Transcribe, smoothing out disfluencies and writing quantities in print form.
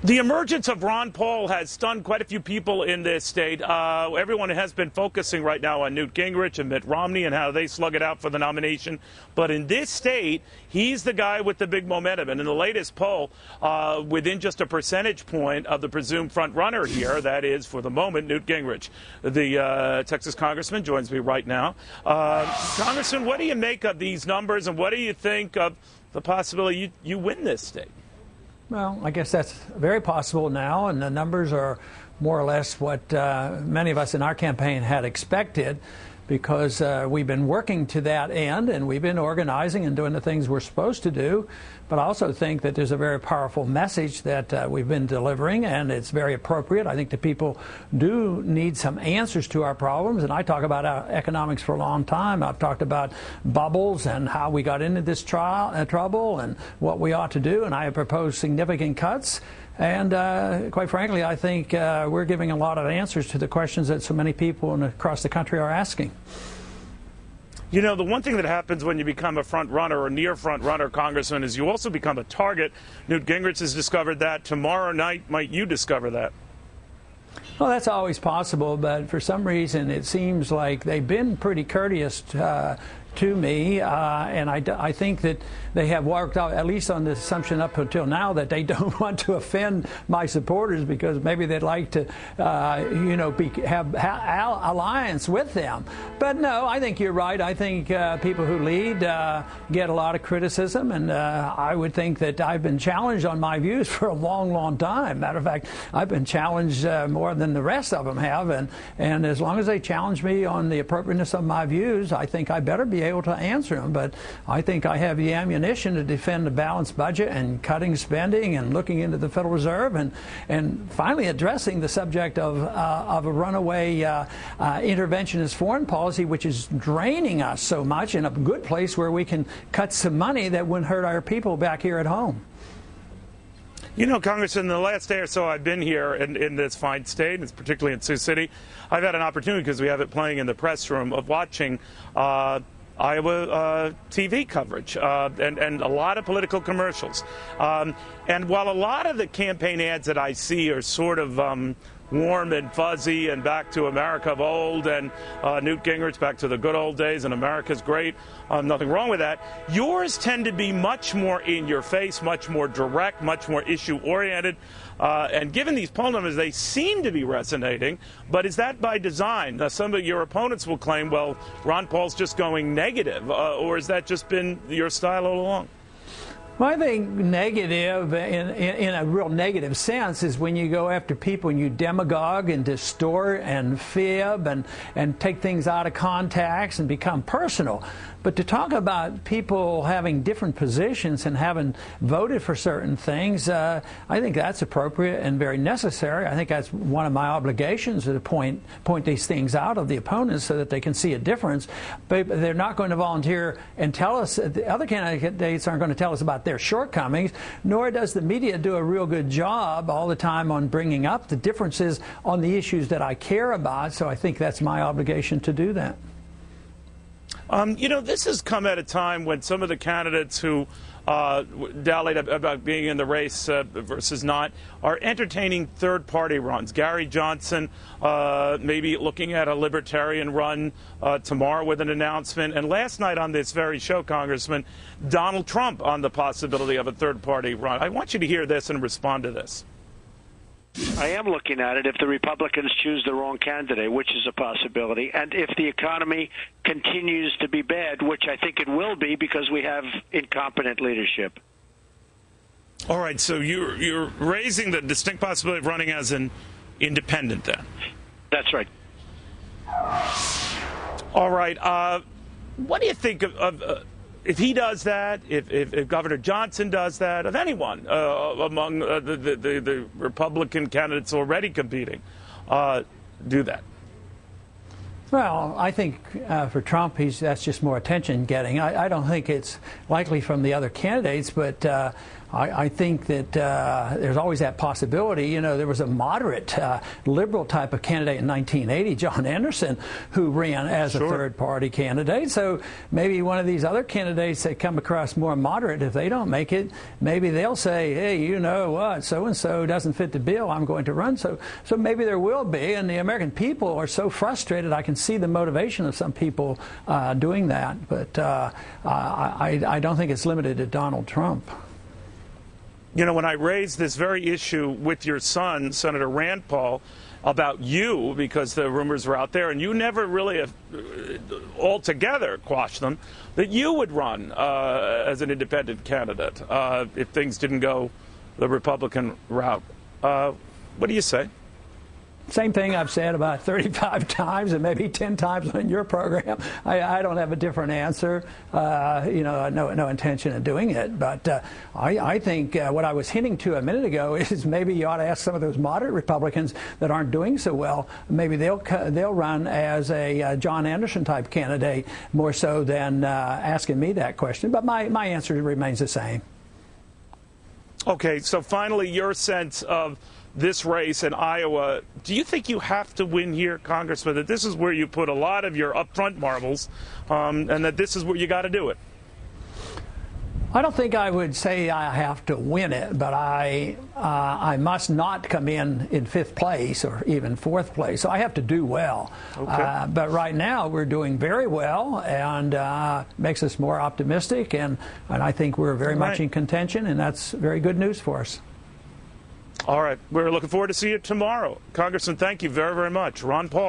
The emergence of Ron Paul has stunned quite a few people in this state. Everyone has been focusing right now on Newt Gingrich and Mitt Romney and how they slug it out for the nomination. But in this state, he's the guy with the big momentum. And in the latest poll, within just a percentage point of the presumed front runner here, that is, for the moment, Newt Gingrich. The Texas congressman joins me right now. Congressman, what do you make of these numbers, and what do you think of the possibility you win this state? Well, I guess that's very possible now, and the numbers are more or less what many of us in our campaign had expected, because we've been working to that end, and we've been organizing and doing the things we're supposed to do. But I also think that there's a very powerful message that we've been delivering, and it's very appropriate. I think the people do need some answers to our problems, and I talk about economics for a long time. I've talked about bubbles and how we got into this trouble and what we ought to do, and I have proposed significant cuts. And quite frankly, I think we're giving a lot of answers to the questions that so many people across the country are asking. You know, the one thing that happens when you become a front runner or near front runner, Congressman, is you also become a target. Newt Gingrich has discovered that. Tomorrow night, might you discover that? Well, that's always possible, but for some reason it seems like they've been pretty courteous to me, and I think that they have worked out, at least on the assumption up until now, that they don't want to offend my supporters, because maybe they'd like to, have alliance with them. But no, I think you're right. I think people who lead get a lot of criticism, and I would think that I've been challenged on my views for a long, long time. Matter of fact, I've been challenged more than the rest of them have, and as long as they challenge me on the appropriateness of my views, I think I better be able to answer them. But I think I have the ammunition to defend a balanced budget and cutting spending and looking into the Federal Reserve and finally addressing the subject of a runaway interventionist foreign policy, which is draining us so much, in a good place where we can cut some money that wouldn't hurt our people back here at home. You know, Congressman, in the last day or so I've been here in this fine state, and particularly in Sioux City, I've had an opportunity, because we have it playing in the press room, of watching Iowa TV coverage and a lot of political commercials. And while a lot of the campaign ads that I see are sort of warm and fuzzy and back to America of old and Newt Gingrich back to the good old days and America's great, nothing wrong with that, yours tend to be much more in your face, much more direct, much more issue oriented. And given these poll numbers, they seem to be resonating. But is that by design? Some of your opponents will claim, well, Ron Paul's just going negative. Or has that just been your style all along? Well, I think negative, in a real negative sense, is when you go after people and you demagogue and distort and fib and take things out of context and become personal. But to talk about people having different positions and having voted for certain things, I think that's appropriate and very necessary. I think that's one of my obligations, to point these things out of the opponents so that they can see a difference. But they're not going to volunteer and tell us, the other candidates aren't going to tell us about their shortcomings, nor does the media do a real good job all the time on bringing up the differences on the issues that I care about. So I think that's my obligation to do that. You know, this has come at a time when some of the candidates who dallied about being in the race versus not are entertaining third-party runs. Gary Johnson maybe looking at a libertarian run tomorrow with an announcement. And last night on this very show, Congressman, Donald Trump on the possibility of a third-party run. I want you to hear this and respond to this. I am looking at it if the Republicans choose the wrong candidate, which is a possibility, and if the economy continues to be bad, which I think it will be because we have incompetent leadership. All right, so you're raising the distinct possibility of running as an independent then? That's right. All right. What do you think of if he does that, if Governor Johnson does that, of anyone among the Republican candidates already competing, do that? Well, I think for Trump, that's just more attention getting. I don't think it's likely from the other candidates, but I think that there's always that possibility. You know, there was a moderate, liberal type of candidate in 1980, John Anderson, who ran as a third-party candidate. So maybe one of these other candidates that come across more moderate, if they don't make it, maybe they'll say, hey, you know what, so-and-so doesn't fit the bill, I'm going to run. So maybe there will be, and the American people are so frustrated. I can see the motivation of some people doing that, but I don't think it's limited to Donald Trump. You know, when I raised this very issue with your son, Senator Rand Paul, about you, because the rumors were out there, and you never really altogether quashed them, that you would run as an independent candidate if things didn't go the Republican route. What do you say? Same thing I've said about 35 times and maybe 10 times on your program. I don't have a different answer. You know, no intention of doing it. But I think what I was hinting to a minute ago is maybe you ought to ask some of those moderate Republicans that aren't doing so well. Maybe they'll run as a John Anderson type candidate more so than asking me that question. But my answer remains the same. Okay, so finally, your sense of this race in Iowa, do you think you have to win here, Congressman, that this is where you put a lot of your upfront marbles, and that this is where you got to do it? I don't think I would say I have to win it, but I must not come in fifth place or even fourth place. So I have to do well. Okay. But right now we're doing very well, and makes us more optimistic, and I think we're very much in contention, and that's very good news for us. All right. We're looking forward to see you tomorrow. Congressman, thank you very, very much. Ron Paul.